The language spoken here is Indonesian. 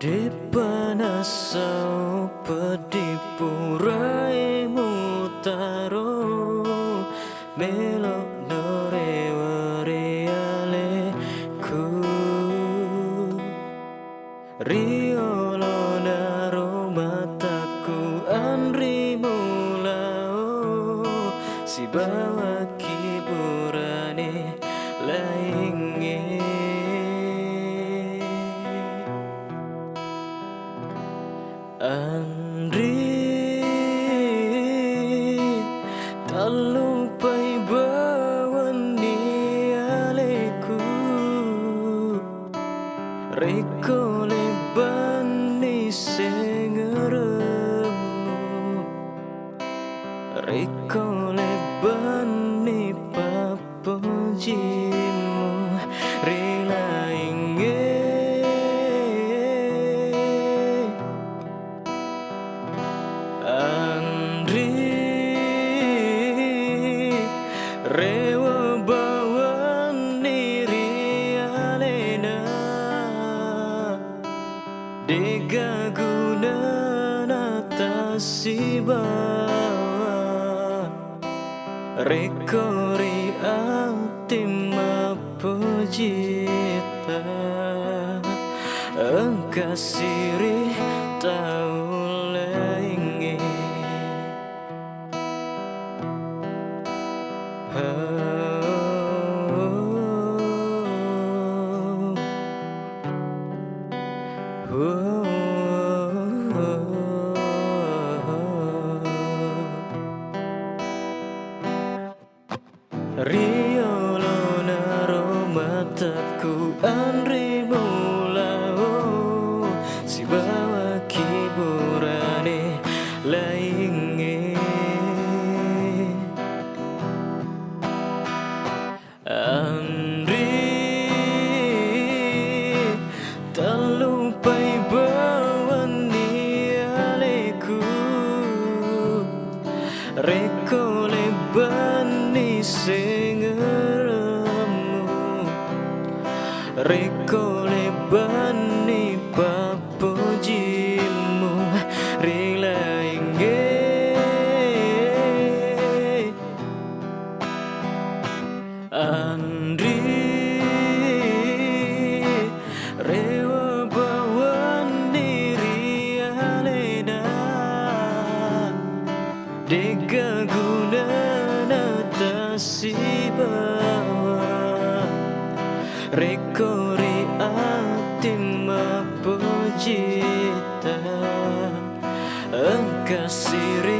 Di panasau pedipurai mutaro melok nore wariale ku riolo naro mataku anri mulao si bawa kiburane lainge Andri tak lupai bawani aleku Reko lebani sengeremu Reko lebani papujimu Rela ingin Rewa bawani rialena Dega guna natasi bawa Rekori antima pujita Engkau siri tahu laingi Riolo naro mataku anri mulao si bawa kiburane lainge Andri tak lupai bawani aleku Reko lebani sengeremu Reko lebani papujimu Rela ingin Andri rewa bawani rialena Dega guna natasi bawa Rekori atima pujita Engkau siri